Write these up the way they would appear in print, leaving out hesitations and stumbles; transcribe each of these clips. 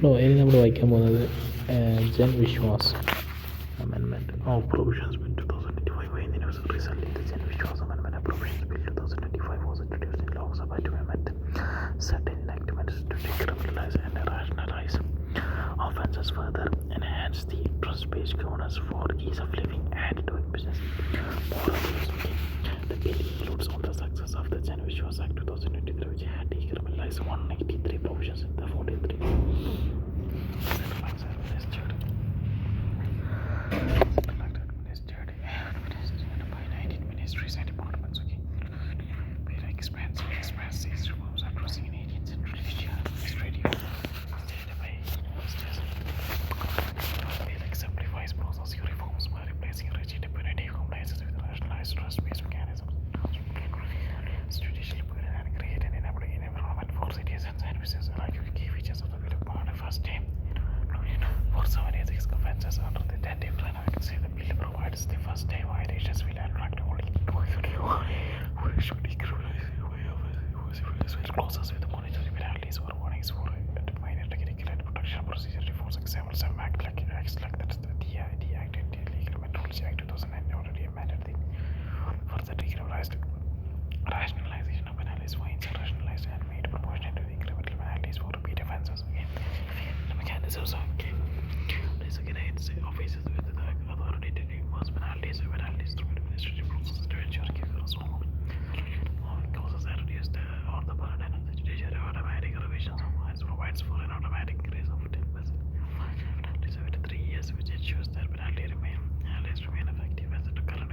Hello, ഇനി നമ്മൾ വായിക്കാൻ പോകുന്നത് Jan Vishwas Amendment of Provisions Bill 2025 by the Universal recently the Gen Vishwas Amendment of Provisions Bill 2025 was introduced in Lok Sabha to amend certain enactments to decriminalize and rationalize offences, further enhance the trust-based governance for ease of living and doing business. Moreover, the bill includes on the success of the Gen Vishwas Act 2023, which had decriminalized 183 provisions in the 43 by 19 ministries and departments. Very expensive these reforms are crossing in 18th century administrative by bill exemplifies processing reforms by replacing rigid punitive compliances with rationalized trust-based mechanisms. Judicial period and create an enabling environment for citizens and businesses like key features of the bill upon the first day. For 76 offences under the 10 different acts, the bill provides the first day violations will attract only should decriminalize clauses with monetary penalties or warnings for minor technical and protection procedure reforms. Example, some acts like that the Act and the Legal Metrology Act 2009 already amended the further decriminalized rationalization of penalties, fines are rationalized and made proportionate to the incremental penalties for repeat offences. The mechanisms of officers with the authority to impose penalties through administrative processes to ensure causes are reduced or the burden of the judiciary. Automatic revisions of fines provides for an automatic increase of 10%. Penalties every 3 years, which ensures that penalties remain effective as the current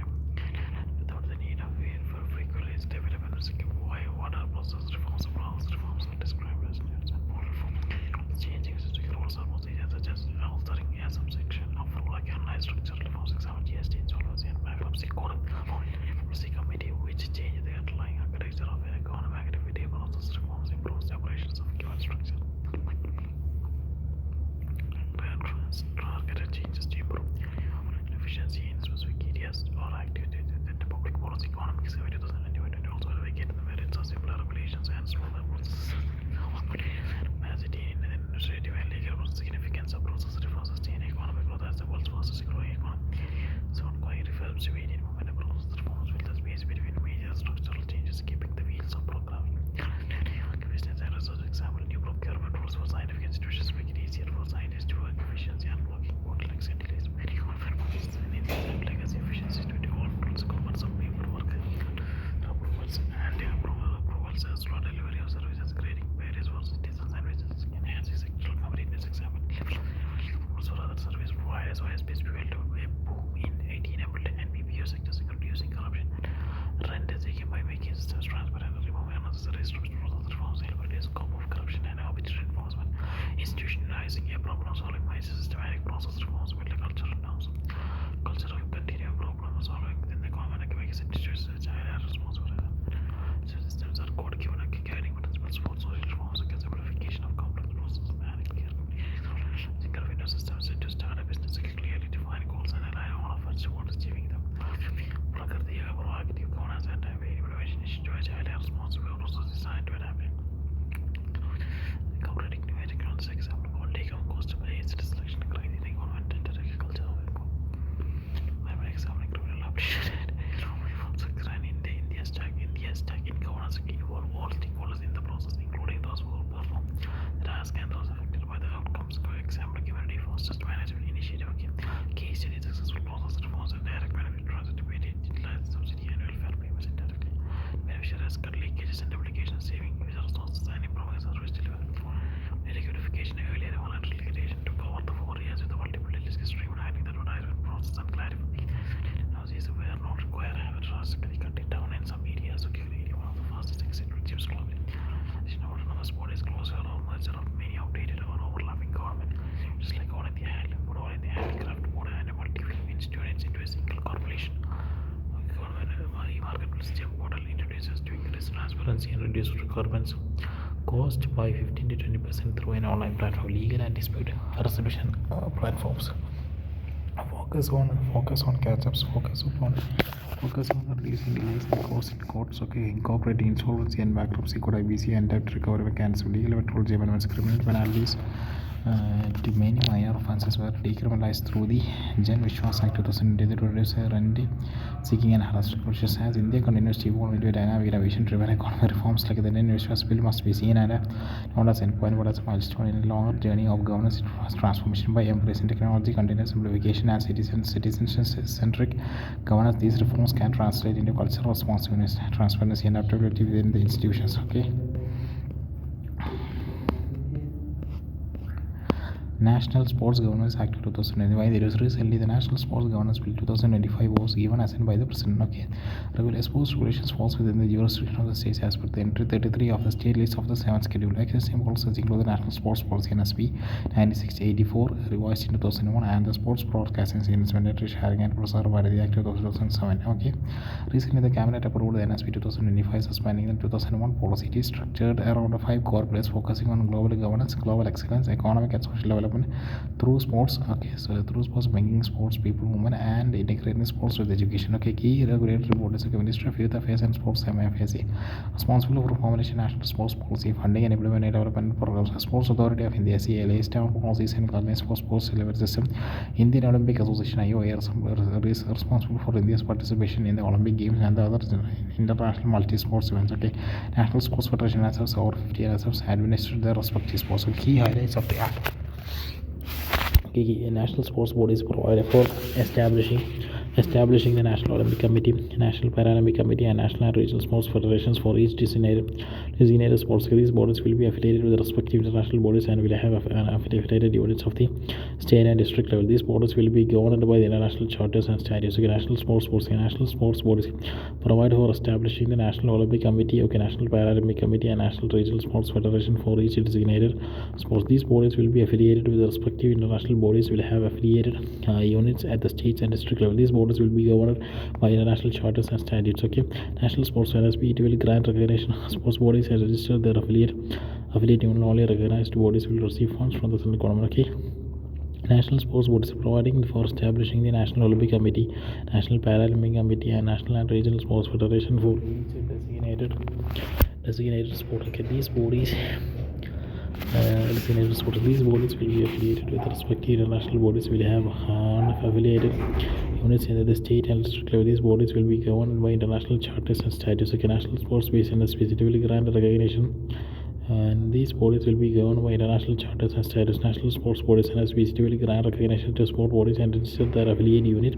without the need of for frequent development. Water process reforms are described as changing statistical rules or procedures such as altering a subsection of rule like analyze structural reforms, example GST, insolvency and bankruptcy code. Policy committee which change the underlying architecture of an economic activity process reforms improves the operations of given structure. Targeted changes to improve efficiency in specific areas or activities within the public policy economic survey 2021 also advocate the merits of simpler regulations and smoother processes. Capacity in administrative and legal significance of process reforms sustain economic growth as the world's fastest growing economy. So ongoing reforms to immediate movement of process reforms will the space between major structural changes, keeping the wheels of programming. Business and research, example, new procurement rules for scientific institutions make it easier for scientists to work efficiency and blocking bottlenecks and delays. Many legacy efficiency to develop tools, governments of paperwork, approvals as slow delivery of services, creating barriers for citizens and businesses, enhancing sectoral competitiveness, example. Also, other service providers OSPs fueled a boom in IT-enabled and BPO sectors, reducing corruption and rent seeking by making systems transparent and removing unnecessary structural reforms, help reduce scope of corruption and arbitrary enforcement, institutionalizing a problem-solving mindset, systematic process reforms, build a culture of norms, culture of continuing problem-solving within the common economic institutions, which are responsible. Systems are code-given guiding principles for social reforms, like simplification of complex processes and clear communication. Single window systems to start a business, clearly define goals and align all efforts towards achieving them. Prakriti, proactive governance and implementation to agile and responsible process designed to adapt. Incorporating new technologies, example, take-home cost-based selection criteria, government and agriculture. Example, criminal application reforms and India's tech in governance involve all stakeholders in the process, including those who perform the task and those affected by the outcomes. For example, community fosters management initiative, case study successful process reforms and direct benefit transfer to utilize subsidy and welfare payments indirectly. Beneficiaries cut leakages and duplications, saving user resources and improving service delivery. Unification earlier voluntary liquidation to cover the 4 years with the multiple delays, streamlining the advertisement process and clarifying. Now these were not required have drastically cut it down in some areas, so clearly one of the fastest exit chips globally. This autonomous body is closer or merger of many outdated or overlapping government, just like all in the handicraft board and a multi-film institutes into a single corporation. Government marketplace model introduces to increase transparency and reduce requirements cost by 15 to 20% through an online platform, legal and dispute resolution platforms. Focus on catch-ups, focus on reducing delays and costs in courts, incorporating insolvency and bankruptcy code, IBC and debt recovery mechanism, legal metrology amendments, criminal penalties, To many minor offences were decriminalized through the Vishwas Act 2020 to reduce rent seeking and harassment. As India continues to evolve into a dynamic innovation-driven economic reforms like the Vishwas bill must be seen and not as an endpoint but as a milestone in a longer journey of governance transformation by embracing technology, continuous simplification, and citizen-centric governance. These reforms can translate into cultural responsiveness, transparency, and adaptability within the institutions. Okay. National Sports Governance Act 2025. There was recently the National Sports Governance Bill 2025 was given assent by the President. Okay, sports regulations falls within the jurisdiction of the states as per the entry 33 of the state list of the 7th schedule. Existing policies include the National Sports Policy NSP 9684 revised in 2001 and the Sports Broadcasting Agreement mandatory sharing and preserved by the Act 2007. Okay, recently the Cabinet approved the NSP 2025 suspending the 2001 policy. It is structured around 5 core pillars focusing on global governance, global excellence, economic and social development through sports. Okay, so through sports, bringing sports people, women, and integrating sports with education. Okay, key regulatory board is the Ministry of Youth Affairs and Sports (MFAC), responsible for formulation national sports policy, funding and implementing development programs. Sports Authority of India (CLA) established policies and guidelines for sports delivery system. Indian Olympic Association (IOA) is responsible for India's participation in the Olympic Games and the other international multi-sports events. Okay, National Sports Federation has over 50 NSFs administered their respective sports. So key highlights of the act. National sports bodies provided for establishing the National Olympic Committee, National Paralympic Committee, and National and Regional Sports Federations for each designated sports. These bodies will be affiliated with the respective international bodies and will have affiliated units of the state and district level. These bodies will be governed by the international charters and statutes. National sports bodies provide for establishing the National Olympic Committee, National Paralympic Committee, and National Regional Sports Federation for each designated sports. These bodies will be affiliated with the respective international bodies, will have affiliated units at the states and district level. These bodies will be governed by international charters and statutes. Okay, National Sports NSP, it will grant recognition. Sports bodies and register their affiliate unit. Only recognized bodies will receive funds from the central government. Okay. National sports bodies providing for establishing the National Olympic Committee, National Paralympic Committee, and National and Regional Sports Federation for each designated sport. Okay, these bodies. These bodies will be affiliated with respective international bodies, will have affiliated units in the state and district level. These bodies will be governed by international charters and statutes. Okay, National Sports Base and specifically grant recognition, and these bodies will be governed by international charters and statutes. National sports bodies and specifically grant recognition to sport bodies and register their affiliate unit.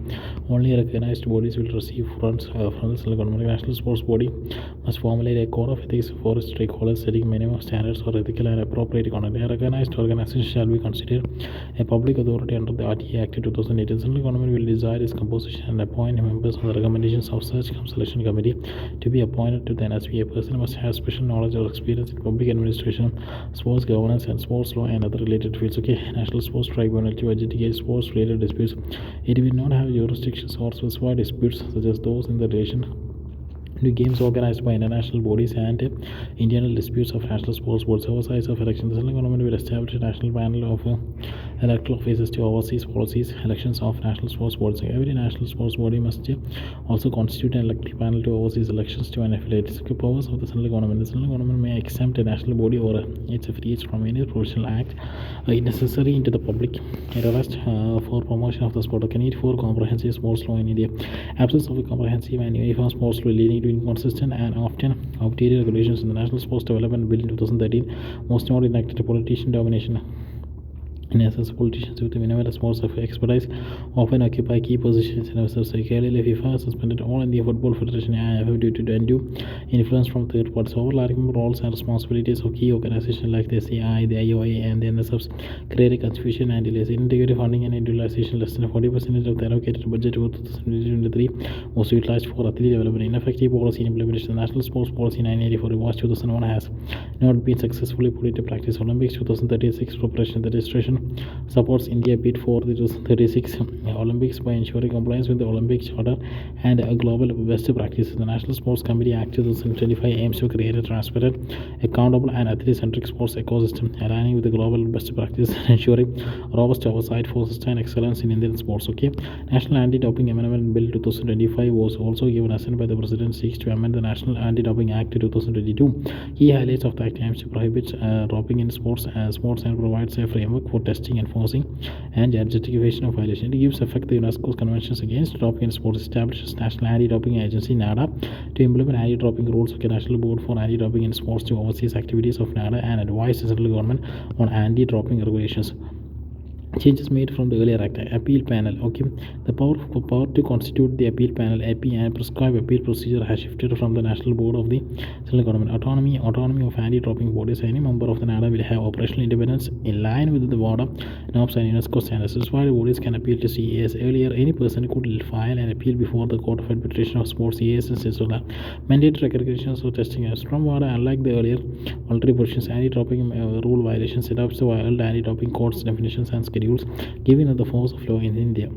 Only recognized bodies will receive funds from the central government. National sports body must formulate a code of ethics for stakeholders, setting minimum standards for ethical and appropriate conduct. A recognized organization shall be considered a public authority under the RTA Act 2018. The central government will decide its composition and appoint members on the recommendations of such selection committee. To be appointed to the NSP, a person must have special knowledge or experience in public administration, sports governance, and sports law and other related fields. Okay, National Sports Tribunal to adjudicate sports related disputes. It will not have jurisdictions or specified disputes such as those in the relation to games organized by international bodies and internal disputes of national sports boards. Oversight of elections. The central government will establish a national panel of electoral officers to oversee policies elections of national sports boards. Every national sports body must also constitute an electoral panel to oversee elections to an affiliate. Powers of the central government. The central government may exempt a national body or its affiliates from any provisional act necessary into the public interest for promotion of the sport. The need for comprehensive sports law in India. Absence of a comprehensive and uniform sports law leading to inconsistent and often outdated regulations in the National Sports Development Bill in 2013 most not enacted. Politician domination. In essence, politicians with minimal sports of expertise often occupy key positions in ourselves. Clearly, FIFA suspended all India Football Federation and due to undue influence from third parties. Overlapping roles and responsibilities of key organizations like the CI, the IOA, and the NSFs create confusion and delays. Integrated funding and utilization. Less than 40% of the allocated budget for 2023 was utilized for athlete development. Ineffective policy implementation. The National Sports Policy 984 revised 2001 has not been successfully put into practice. Olympics 2036 preparation. The registration supports India bid for the 2036 Olympics by ensuring compliance with the Olympic Charter and global best practices. The National Sports Committee Act 2025 aims to create a transparent, accountable, and athlete-centric sports ecosystem, aligning with the global best practices and ensuring robust oversight for sustained excellence in Indian sports. Okay, National Anti-Doping Amendment Bill 2025 was also given assent by the President, seeks to amend the National Anti-Doping Act 2022. Key highlights of the act aims to prohibit doping in sports and provides a framework for testing, enforcing, and justification of violation. It gives effect to UNESCO's conventions against doping in sports, establishes National Anti-Doping Agency (NADA) to implement anti-doping rules. Okay, National Board for Anti-Doping in Sports to oversee activities of NADA and advise the central government on anti-doping regulations. Changes made from the earlier act. Appeal panel. Okay, the power to constitute the appeal panel (AP) and prescribe appeal procedure has shifted from the National Board of the central government. Autonomy of anti-doping bodies. Any member of the NADA will have operational independence in line with the WADA norms and UNESCO standards. Certified bodies can appeal to CAS. Earlier, any person could file an appeal before the Court of Arbitration of Sports (CAS) and Switzerland. Mandatory recognitions of testing as from WADA. Unlike the earlier voluntary positions, anti-doping rule violations adopts the wild anti-doping codes definitions and schedules, giving the force of law in India.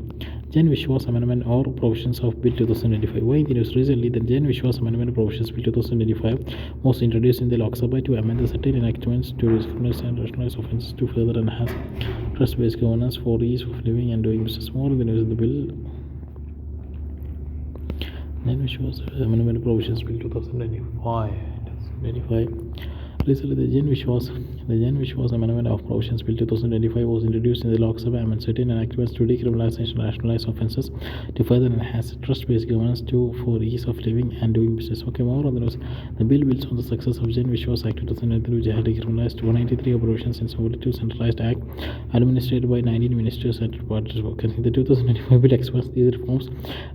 Jan Vishwas Amendment or Provisions of Bill 2025. Why in the news recently, the Jan Vishwas Amendment Provisions Bill 2025 was introduced in the Lok Sabha to amend the certain enactments to discriminate and rationalize offences to further enhance trust-based governance for ease of living and doing business. More in the news of the bill. Jan Vishwas Amendment Provisions Bill 2025. Recently, the Jan Vishwas Amendment of Provisions Bill 2025 was introduced in the Lok Sabha and certain enactments to decriminalize and rationalize offences to further enhance trust-based governance for ease of living and doing business. Okay, more on the news. The bill builds on the success of Jan Vishwas Act 2003, which had decriminalized 193 operations in 72 centralized act administered by 19 ministers and departments. The 2025 bill expands these reforms,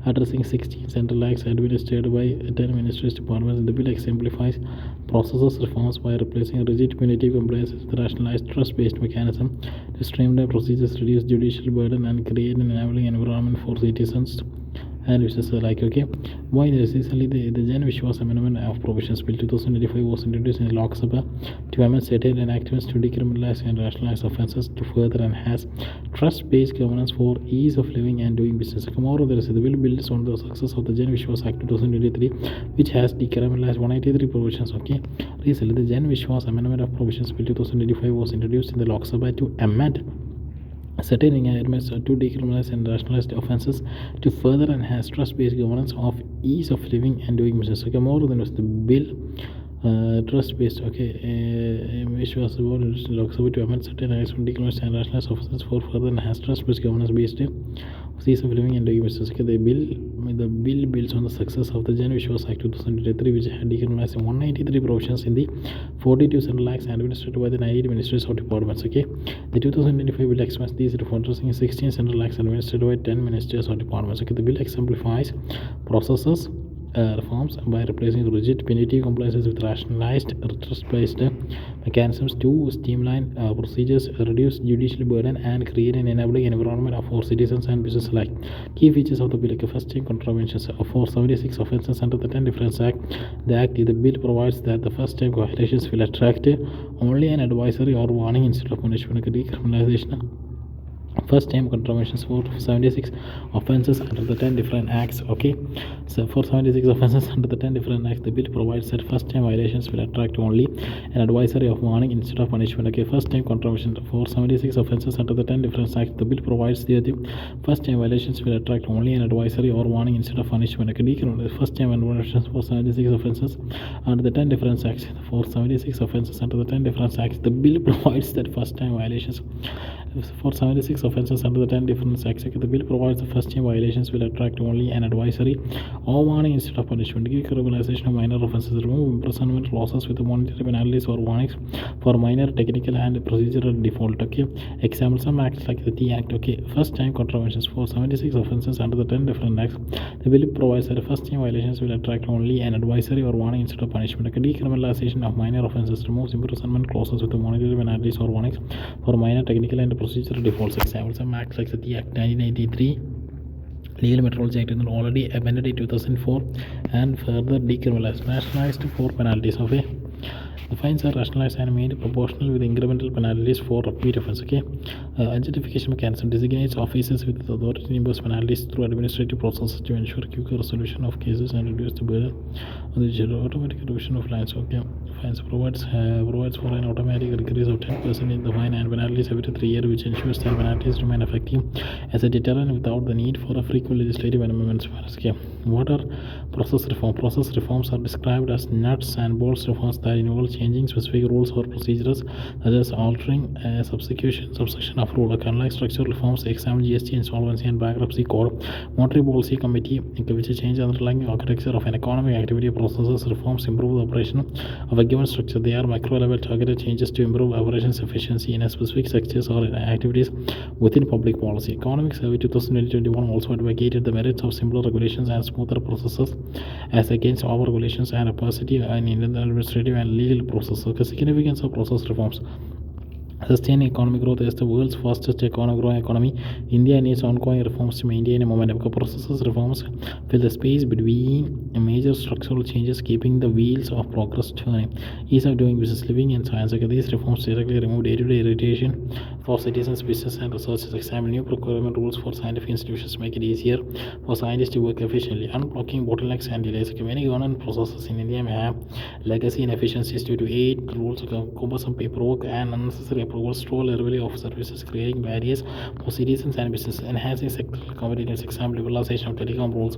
addressing 16 central acts administered by 10 ministers departments. The bill exemplifies processes reforms by replacing rigid punitive compliance with rationalized trust-based mechanism to streamline procedures, reduce judicial burden, and create an enabling environment for citizens and businesses alike. Okay, why recently the Jan Vishwas Amendment of Provisions Bill 2025 was introduced in the Lok Sabha to amend certain enactments to decriminalize and rationalize offences to further enhance trust-based governance for ease of living and doing business. Tomorrow, the bill builds on the success of the Jan Vishwas Act 2023, which has decriminalized 183 provisions. Okay, recently the Jan Vishwas Amendment of Provisions Bill 2025 was introduced in the Lok Sabha to amend certain enactments to decriminalize and rationalize offences to further enhance trust-based governance of ease of living and doing business. Okay, more than was the bill trust-based. Okay, which was about Lok Sabha to amend certain acts to decriminalize and rationalize offences for further enhance trust-based governance based ease of living and doing business. Okay, the bill builds on the success of the Jan Vishwas Act 2023, which had decriminalized 193 provisions in the 42 central acts administered by the 19 ministries or departments. Okay, the 2025 bill expands these reforms in 16 central acts administered by 10 ministries or departments. Okay, the bill exemplifies processes reforms by replacing rigid punitive compliances with rationalized trust-based mechanisms to streamline procedures, reduce judicial burden, and create an enabling environment for citizens and business alike. Key features of the bill: first-time contraventions for 76 offences under the 10 Difference Act. The bill provides that the first-time violations will attract only an advisory or warning instead of punishment. Decriminalization first-time contraventions for 76 offences under the 10 different acts. Okay, so for 76 offences under the 10 different acts, the bill provides that first-time violations will attract only an advisory of warning instead of punishment. Okay, first-time contravention for 76 offences under the 10 different acts, the bill provides that the first-time violations will attract only an advisory or warning instead of punishment. Okay, first-time contraventions for 76 offences under the 10 different acts. For 76 offences under the 10 different acts, the bill provides that first-time violations for 76 offences under the 10 different acts. The bill provides the first-time violations will attract only an advisory or warning instead of punishment. Decriminalization of minor offences, remove imprisonment clauses with monetary penalties or warnings for minor technical and procedural default. Okay, example some acts like the T Act. Okay, first-time contraventions for 76 offences under the 10 different acts, the bill provides that first-time violations will attract only an advisory or warning instead of punishment. Okay, decriminalization of minor offences removes imprisonment clauses with monetary penalties or warnings for minor technical and procedural defaults. Examples some acts like the Act 1993, Legal Metrology Act already amended in 2004 and further decriminalized, nationalized for penalties. Okay, The fines are rationalized and made proportional with incremental penalties for repeat offence. Okay, identification mechanism designates officers with the authority to impose penalties through administrative processes to ensure quicker resolution of cases and reduce the burden on the judiciary. Automatic reduction of fines. Okay, fines provides for an automatic increase of 10% in the fine and penalties every 3 years, which ensures that penalties remain effective as a deterrent without the need for a frequent legislative amendments. Okay, what are process reform? Process reforms are described as nuts and bolts reforms that involve changing specific rules or procedures, such as altering a subsection of rule. Unlike structural reforms, example GST, insolvency, and bankruptcy code, monetary policy committee, which change the underlying architecture of an economic activity. Processes reforms improve the operation of a given structure. They are micro-level targeted changes to improve operations efficiency in a specific sectors or activities within public policy. Economic Survey 2021 also advocated the merits of simpler regulations and smoother processes as against over-regulations and opacity in administrative and legal processes. The significance of process reforms. Sustained economic growth is the world's fastest growing economy. India needs ongoing reforms to maintain a momentum. Processes reforms fill the space between major structural changes, keeping the wheels of progress turning. Ease of doing business, living, and science. These reforms directly remove day-to-day irritation for citizens, business, and researchers. Examine new procurement rules for scientific institutions, make it easier for scientists to work efficiently. Unblocking bottlenecks and delays. Many government processes in India may have legacy inefficiencies due to aid rules, cumbersome paperwork, and unnecessary approvals, slow delivery of services, creating barriers for citizens and businesses, enhancing sectoral competitiveness. Example, liberalization of telecom rules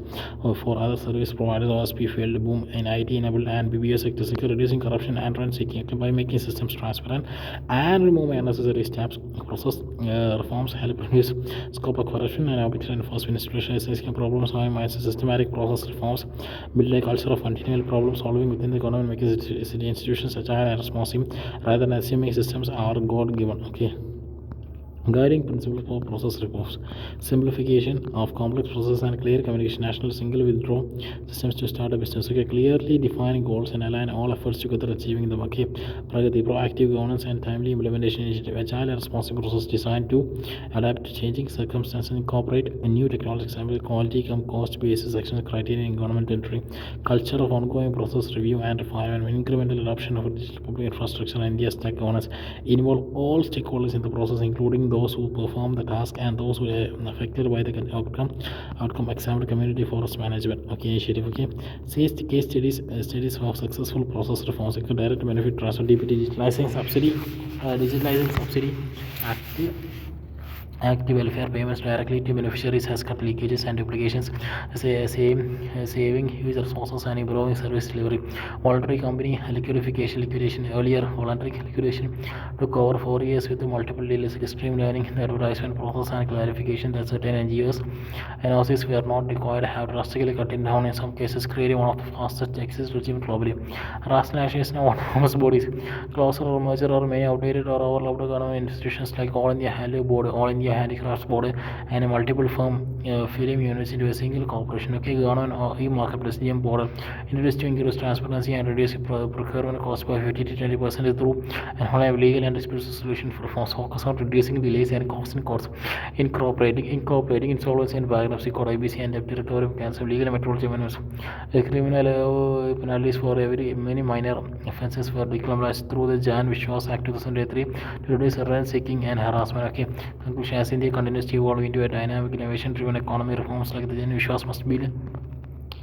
for other service providers. OSP field boom in IT-enabled and BPO sectors, reducing corruption and rent seeking by making systems transparent and removing unnecessary steps. Process reforms help reduce scope of corruption and arbitration enforcement. Institutionalizing problem solving minds. Systematic process reforms build a culture of continual problem solving within the government, making city institutions agile and responsive rather than assuming systems are God given. Okay, guiding principle for process reforms: simplification of complex processes and clear communication. National single withdraw systems to start a business. Okay, clearly defining goals and align all efforts together achieving them. Okay, pragati, proactive governance and timely implementation initiative. Agile and responsive process designed to adapt to changing circumstances, incorporate a new technology. Example, quality cost basis action criteria in government entry. Culture of ongoing process review and refinement. Incremental adoption of digital public infrastructure and India's tech governance involve all stakeholders in the process, including those who perform the task and those who are affected by the outcome. Example, community forest management. Okay, initiative. Okay, says the case studies of successful process reforms include direct benefit transfer, DPT, digitalizing subsidy, active welfare payments directly to beneficiaries has cut leakages and duplications, saving huge resources and improving service delivery. Voluntary company liquidation. Earlier, voluntary liquidation took over 4 years with multiple delays, streamlining the advertisement process and clarification that certain NGOs and OCs were not required have drastically cut it down in some cases, creating one of the fastest exit regime globally. Rationalization of autonomous bodies. Closer or merger or many outdated or overlapped government institutions like All India Handicraft Board, All India Handicrafts Board, and a multiple firm film units into a single corporation. Okay, government or e-marketplace GM board introduced to increase transparency and reduce procurement cost by 50 to 20% through and have legal and dispute resolution for firms. Focus on reducing delays and costs in courts, incorporating insolvency and bankruptcy code, IBC and debt territorium cancel legal methodology amendments. Criminal penalties for many minor offences were decriminalized through the Vishwas Act 2003 to reduce rent seeking and harassment. Okay, conclusion: as India continues to evolve into a dynamic, innovation-driven economy, reforms like the Vishwas must be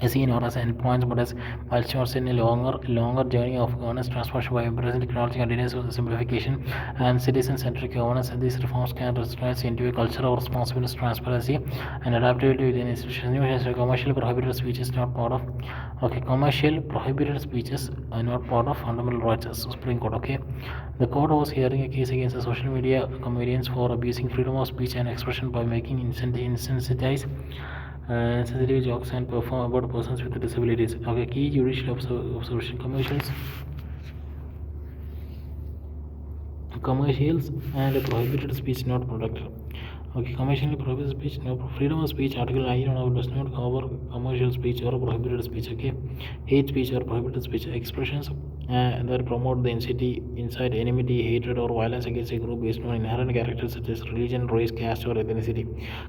seen not as endpoints but as milestones in a longer journey of governance transformation. By embracing technology continuous simplification and citizen-centric governance, these reforms can translate into a culture of responsiveness, transparency, and adaptability within institutions. Commercial prohibited speech is not part of fundamental rights as Supreme Court. Okay, the court was hearing a case against the social media comedians for abusing freedom of speech and expression by making insensitive jokes and perform about persons with disabilities. Okay, key judicial observation: commercials and prohibited speech not protected. Okay, commercially prohibited speech, no freedom of speech. Article 9 does not cover commercial speech or prohibited speech. Okay, hate speech or prohibited speech. Expressions that promote the incite enmity, hatred, or violence against a group based on inherent characters such as religion, race, caste, or ethnicity.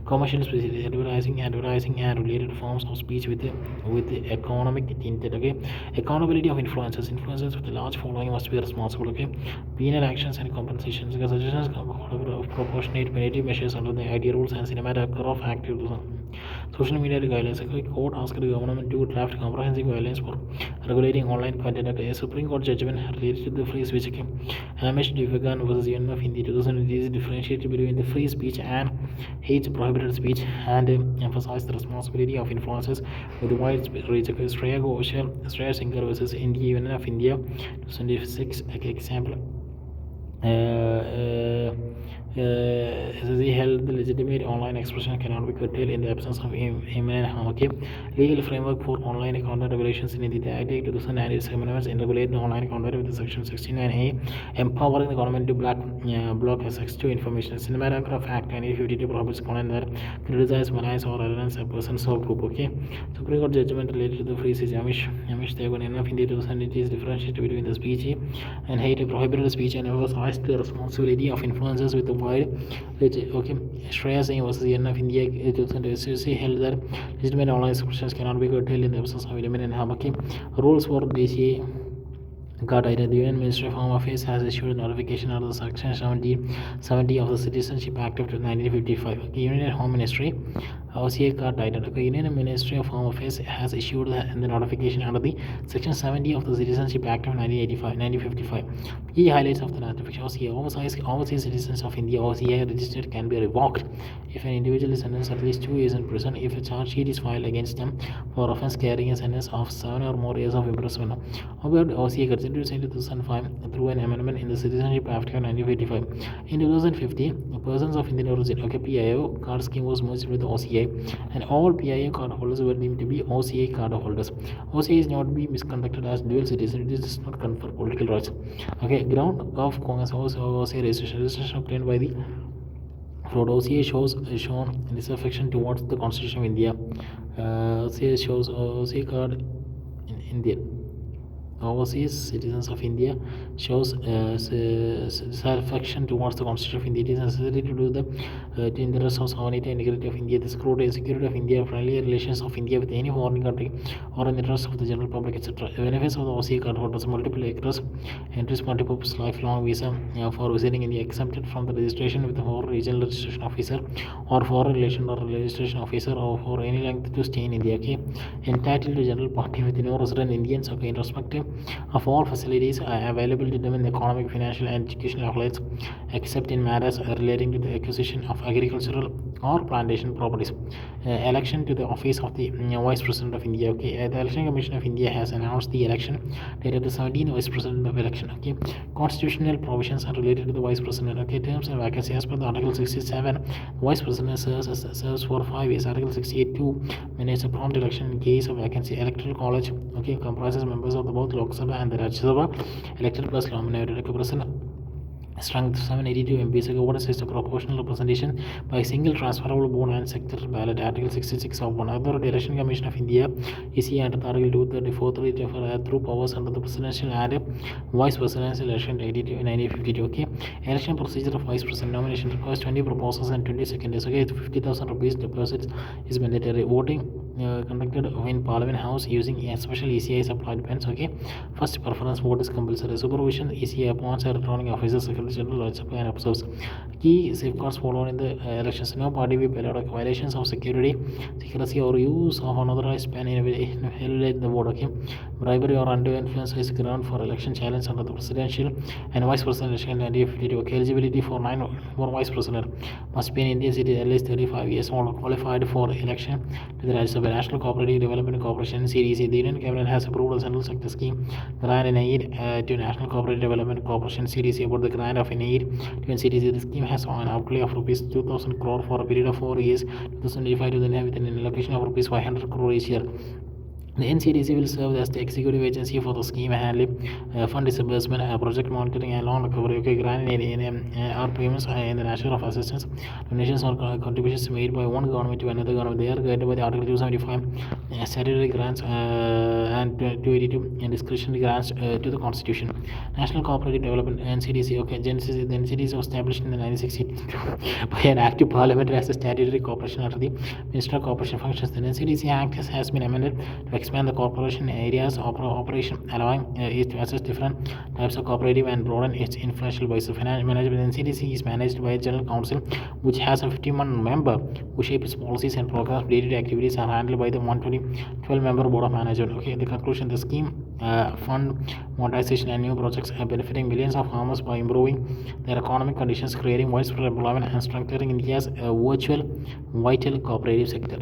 Commercial speech, advertising, and related forms of speech with economic intent. Okay, accountability of influencers with a large following must be responsible. Okay, penal actions and compensations. Suggestions of proportionate punitive measures under the idea rules and cinematograph of active. Social media guidelines. A court asked the government to draft comprehensive guidelines for regulating online content. A Supreme Court judgment related to the free speech. Amish Divagan versus Union of India 2000 differentiated between the free speech and hate prohibited speech and emphasized the responsibility of influencers with wide reach. Shreya Ghoshal, Shreya Singer versus India Union of India 2006 example. He held the legitimate online expression cannot be curtailed in the absence of imminent harm. Okay, legal framework for online content regulations in India Act 2009 amendments in regulate the online content with the section 69A, empowering the government to block access to information. Cinematograph Act 1952 prohibits content that criticizes, maligns, or violence a person or group. Okay, Supreme Court judgment related to the free speech. Amish Devan of India 2000 is differentiated between the speech and hate prohibited speech and emphasized the responsibility of influencers with the wide reach. Okay, Shreya Singh versus the of India 2000 held that legitimate online expressions cannot be curtailed in the absence of imminent harm. Okay, rules for DCA guideline. The Union Ministry of Home Affairs has issued a notification under the Section 70 of the Citizenship Act of 1955. Okay, Union Home Ministry OCA guideline. Okay, Union Ministry of Home Affairs has issued the notification under the Section 70 of the Citizenship Act of 1955. Key highlights of the notification: overseas citizens of India OCA registered can be revoked if an individual is sentenced at least 2 years in prison if a charge sheet is filed against them for offence carrying a sentence of 7 or more years of imprisonment. However, OCA constitutes in 2005 through an amendment in the Citizenship Act of 1955. In 2015, persons of Indian origin, okay, PIO card scheme was merged with OCA, and all PIO card holders were deemed to be OCA card holders. OCA is not to be misconducted as dual citizen. It does not confer political rights. Okay, ground of Congress OCA registration obtained by the fraud. OCA shows shown disaffection towards the Constitution of India. OCA shows OCA card in India. Overseas citizens of India shows satisfaction towards the Constitution of India. It is necessary to do the in the interest of sovereignty and integrity of India, the security of India, friendly relations of India with any foreign country, or in the interest of the general public, etc. The benefits of the OCA card holders: multiple acres, entries, multi-purpose lifelong visa for visiting India, exempted from the registration with the foreign regional registration officer or foreign relation or registration officer, or for any length to stay in India. Okay, entitled to general party with no resident Indians. Okay, in respect of all facilities available to them in the economic, financial, and educational outlets, except in matters relating to the acquisition of agricultural or plantation properties. Election to the office of the Vice President of India. Okay, the Election Commission of India has announced the election dated the 17th Vice President of election. Okay, constitutional provisions are related to the Vice President. Okay, terms and vacancy as per the Article 67, the Vice President serves for 5 years. Article 68 to manage a prompt election in case of vacancy. Electoral college, okay, comprises members of the both Lok Sabha and the Rajya Sabha, elected plus nominated. Okay, President strength 782 MPs. Governance is a proportional representation by single transferable vote and sector ballot. Article 66 of one. Other Election Commission of India EC under Article 234 through powers under the presidential and vice presidential election 1952. Okay, election procedure of vice president. Nomination requires 20 proposals and 20 seconds. Okay, 50,000 rupees deposit is mandatory. Voting conducted in Parliament House using a special ECI supplied pens. Okay, first preference vote is compulsory. Supervision ECI appoints a returning officer, Secretary General, and observes key safeguards followed in the elections. No party will be allowed violations of security, secrecy, or use of unauthorized pen in the vote. Okay, bribery or undue influence is ground for election challenge under the presidential and vice presidential election 1952. Okay, eligibility for vice president must be an Indian citizen at least 35 years old, qualified for election to the Rajya Sabha. National Cooperative Development Corporation (CDC). The Union Cabinet has approved a central sector scheme grant in aid to National Cooperative Development Corporation (CDC) about the grant of an aid to CDC. The scheme has an outlay of rupees 2,000 crore for a period of 4 years, 2025 to the with an allocation of rupees 500 crore each year. The NCDC will serve as the executive agency for the scheme handling fund disbursement, project monitoring, and loan recovery. Okay, grant are payments in the nature of assistance, donations or contributions made by one government to another government. They are guided by the Article 275, statutory grants and 282 and discretionary grants to the Constitution. National Cooperative Development (NCDC). Okay, Genesis. The NCDC was established in the 1960 by an act of Parliament as a statutory corporation under the Minister of Corporation Functions. The NCDC Act has been amended to expand the corporation areas of operation, allowing it to assess different types of cooperative and broaden its influential base. The management NCDC is managed by a General Council, which has a 51 member who shape its policies and programs. Day-to-day activities are handled by the 12 member board of management. Okay, the conclusion: the scheme fund monetization and new projects are benefiting millions of farmers by improving their economic conditions, creating widespread employment, and strengthening India's vital cooperative sector.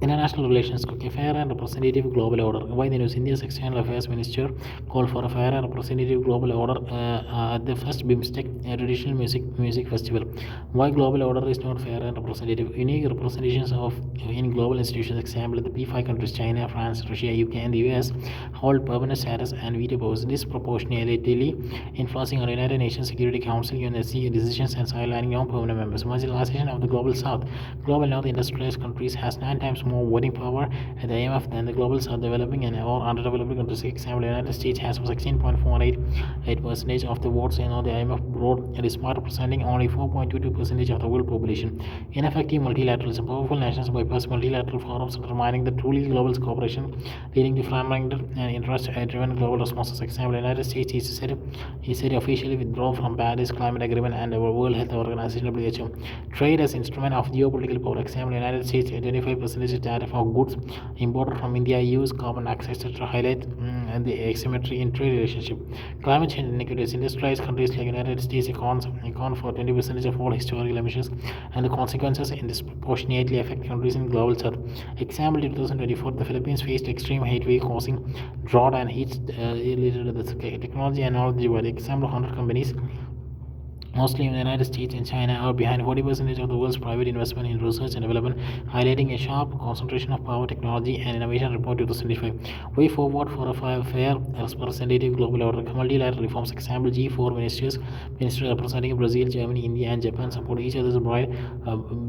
International relations. Okay, fair and representative global order. Why the news? India's External Affairs Minister called for a fair and representative global order at the first BIMSTEC traditional music festival. Why global order is not fair and representative? Unique representations of in global institutions, example the P5 countries China, France, Russia, UK, and the US hold permanent status and veto powers, disproportionately influencing our United Nations Security Council UNSC decisions and sidelining non-permanent members. Marginalization of the global South. Global North industrialized countries has 9 times more voting power at the IMF than the global South developing and or underdeveloping countries. Example, the United States has 16.48% of the votes in the IMF board, despite representing only 4.22% of the world population. Ineffective multilateralism. Powerful nations bypass multilateral forums, undermining the truly global cooperation, leading to fragmented and interest-driven global responses. Example, the United States is said to officially withdraw from Paris Climate Agreement and the World Health Organization (WHO). Trade as instrument of geopolitical power. Example, the United States 25% tariff of goods imported from India use carbon tax, etc. highlight the asymmetry in trade relationship. Climate change inequities. Industrialized countries like United States account for 20% of all historical emissions, and the consequences disproportionately affect countries in global south. Example, in 2024, the Philippines faced extreme heat wave causing drought and heat related to the technology and knowledge. Example, 100 companies mostly in the United States and China are behind 40% of the world's private investment in research and development, highlighting a sharp concentration of power, technology, and innovation. Report 2025. Way forward for a fair representative global order. Multilateral reforms. Example, G4 ministers representing Brazil, Germany, India, and Japan support each other's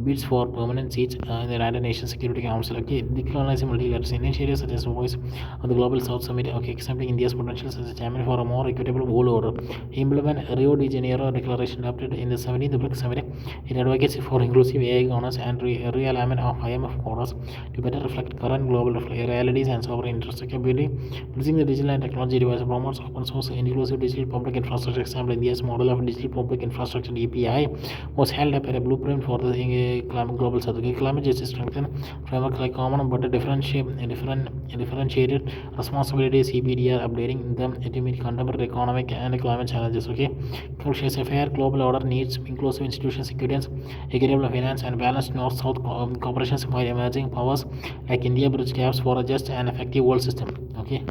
bids for permanent seats in the United Nations Security Council. Okay, decolonizing multilateral initiatives such as Voice of the Global South Summit. Okay, exempling India's potential as a champion for a more equitable world order. Implement Rio de Janeiro Declaration adopted in the 17th BRICS Summit. It advocates for inclusive AI governance and realignment of IMF quotas to better reflect current global realities and sovereign interests. Capability. Bridging the digital and technology device promotes open source inclusive digital public infrastructure. Example, India's model of digital public infrastructure (DPI) was held up as a blueprint for the global south. Climate justice strengthen framework like common but differentiated responsibilities (CPDR), updating them to meet contemporary economic and climate challenges. Okay, conclusions. A fair global order needs inclusive institutions, securities, equitable finance, and balanced North-South cooperations while emerging powers like India bridge gaps for a just and effective world system. Okay,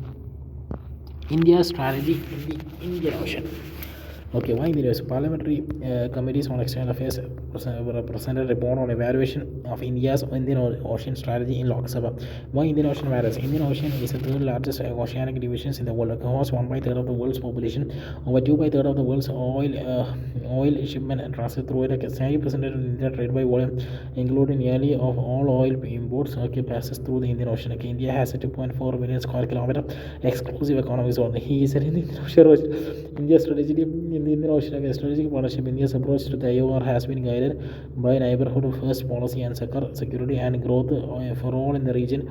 India's strategy in the Indian Ocean. Okay, why there is parliamentary committees on external affairs presented a report on evaluation of India's Indian Ocean strategy in Lok Sabha. Why Indian Ocean matters? Indian Ocean is the third largest oceanic division in the world. It hosts 1/3 of the world's population, over 2/3 of the world's oil shipment and transit through it. 70% of India trade by volume, including nearly of all oil imports, passes through the Indian Ocean. Okay, India has a 2.4 million square kilometer exclusive economic zone. He is in the Indian Ocean. India's strategy in the Indian Ocean strategic partnership. India's approach to the IOR has been guided by neighborhood first policy and security and growth for all in the region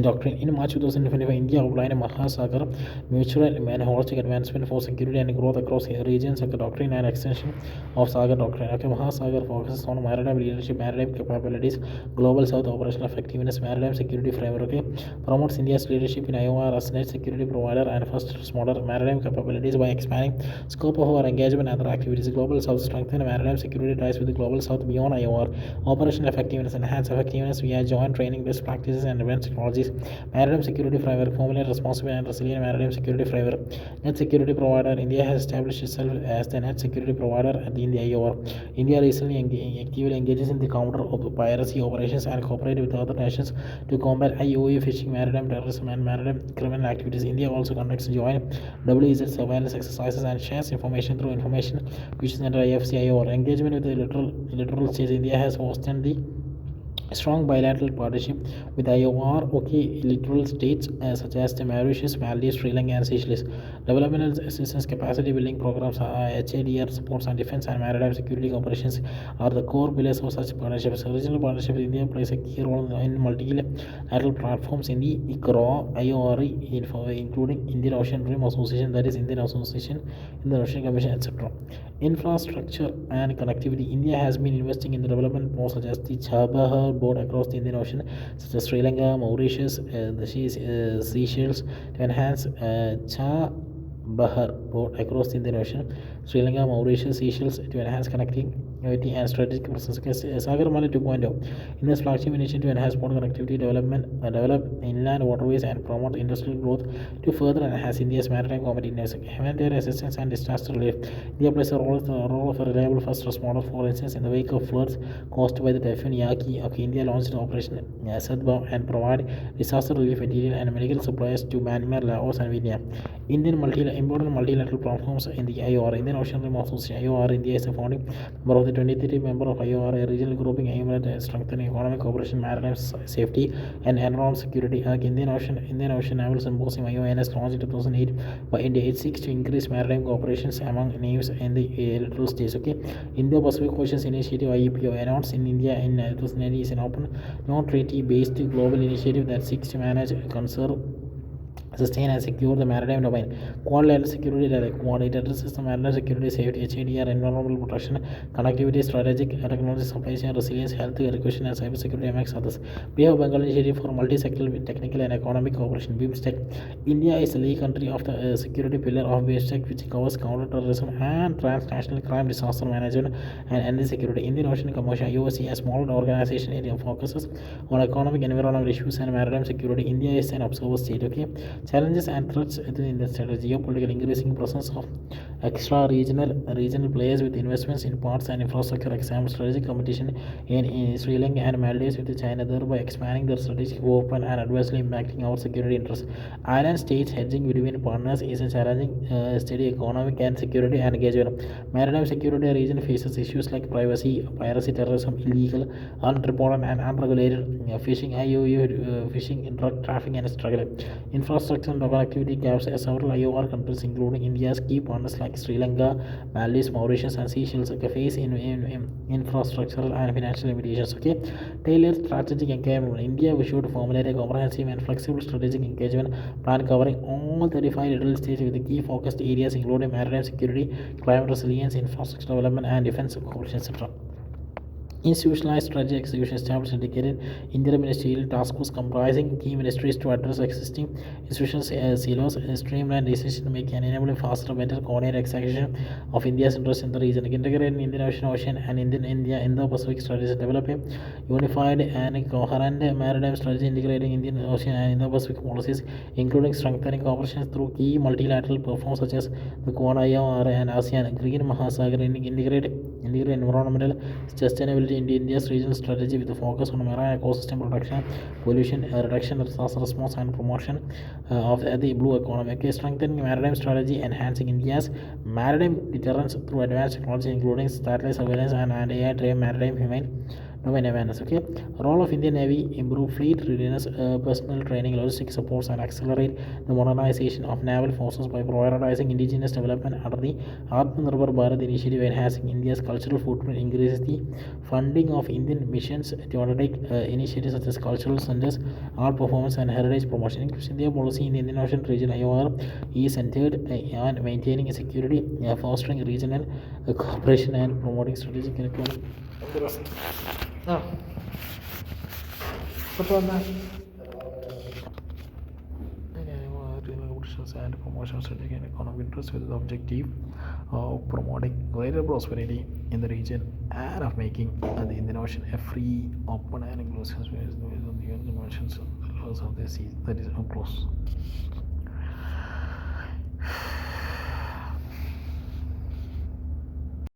doctrine. In March 2025, India outlined a Mahasagar mutual and holistic advancement for security and growth across regions, a doctrine and extension of Sagar doctrine. Okay, Mahasagar focuses on maritime leadership, maritime capabilities, global south operational effectiveness, maritime security framework. Okay, promotes India's leadership in IOR as net security provider and first responder maritime capabilities by expanding scope of our engagement and other activities. Global south strengthen maritime security ties with the global south beyond IOR. Operational effectiveness, enhance effectiveness via joint training, best practices, and advanced technologies bodies. Maritime security framework, formally responsible and resilient maritime security framework. Net security provider. India has established itself as the net security provider in the IOR. India recently actively engages in the counter of piracy operations and cooperates with other nations to combat IOE fishing, maritime terrorism, and maritime criminal activities. India also conducts joint WEZ surveillance exercises and shares information through information which is under IFC IOR. Engagement with the littoral states. India has hosted the strong bilateral partnership with IOR littoral states such as the Mauritius, Maldives, Sri Lanka, and Seychelles. Developmental assistance capacity building programs, HADR supports and defense and maritime security operations are the core pillars of such partnerships. Regional partnership with India plays a key role in multilateral platforms in the ICRO, IORE, including Indian Ocean Rim Association, that is Indian Association, Indian Ocean Commission, etc. Infrastructure and connectivity. India has been investing in the development ports such as the Chabahar port across the Indian Ocean, such as Sri Lanka, Mauritius, the Seychelles, to enhance Chabahar port across the Indian Ocean, Sri Lanka, Mauritius, Seychelles, to enhance connectivity and strategic presence. Sagarmala 2.0. India's flagship initiative to enhance port connectivity develop inland waterways and promote industrial growth to further enhance India's maritime competitiveness. Humanitarian assistance and disaster relief. India plays a role of a reliable first responder. For instance, in the wake of floods caused by the typhoon Yaki, India launched Operation Sadbhav and provided disaster relief material and medical supplies to Myanmar, Laos, and Vietnam. Important multilateral platforms in the IOR, Indian Ocean Rim Association. IOR India is a founding member of the 23 member of IOR, a regional grouping aimed at strengthening economic cooperation, maritime safety, and environmental security. Indian Ocean Naval Symposium IONS launched in 2008 by India. It seeks to increase maritime cooperations among navies in the littoral states. Indo-Pacific Oceans Initiative (IEPO) announced in India in 2009 is an open, non-treaty-based global initiative that seeks to manage, conserve, sustain and secure the maritime domain. Quad-lateral security Quad it addresses the maritime security, safety, HADR, environmental protection, connectivity, strategic technology, supply chain resilience, health, education, and cyber security, amongst others. We have Bengal Initiative for multi-sectoral, technical, and economic cooperation. BIMSTEC. India is the lead country of the security pillar of BIMSTEC, which covers counter-terrorism and transnational crime, disaster management, and energy security. Indian Ocean Commission (IOC), a small organization, area focuses on economic, environmental issues, and maritime security. India is an observer state. Challenges and threats in the strategy. Geopolitical increasing presence of extra regional players with investments in ports and infrastructure. Example, strategic competition in Sri Lanka and Maldives with China, thereby expanding their strategic open and adversely impacting our security interests. Island states hedging between partners is a challenging steady economic and security engagement. Maritime security region faces issues like privacy, piracy, terrorism, illegal, unreported and unregulated fishing, IOU fishing, drug trafficking, and struggle. Infrastructure and connectivity gaps. Several IOR countries, including India's key partners like Sri Lanka, Maldives, Mauritius, and Seychelles, face in infrastructural and financial limitations. Tailored strategic engagement. India should formulate a comprehensive and flexible strategic engagement plan covering all 35 littoral states with key focused areas including maritime security, climate resilience, infrastructure development, and defense cooperation, etc. Institutionalized strategy execution established and dedicated interministerial task force comprising key ministries to address existing institutional silos, streamline decision making, and enable faster, better coordinated execution of India's interests in the region. Integrated Indian Ocean and Indo-Pacific strategies. Develop a unified and coherent maritime strategy integrating Indian Ocean and Indo-Pacific policies, including strengthening cooperation through key multilateral platforms such as the Quad, IOR, and ASEAN. Green Mahasagar. Integrate environmental sustainability into India's regional strategy with a focus on marine ecosystem protection, pollution reduction, disaster response, and promotion of the blue economy. Strengthening maritime strategy, enhancing India's maritime deterrence through advanced technology, including satellite surveillance and AI-driven maritime domain awareness. Role of Indian Navy: improve fleet readiness, personnel training, logistic supports, and accelerate the modernization of naval forces by prioritizing indigenous development under the Atmanirbhar Bharat initiative. Enhancing India's cultural footprint increases the funding of Indian missions to undertake initiatives such as cultural centers, art performance, and heritage promotion. Includes India policy in the Indian Ocean region (IOR) is centered on maintaining security, fostering regional cooperation, and promoting strategic and economic interest. And promotion strategic and economic interests with the objective of promoting greater prosperity in the region and of making the Indian Ocean a free, open, and inclusive space based on the dimensions hours of their season. That is close.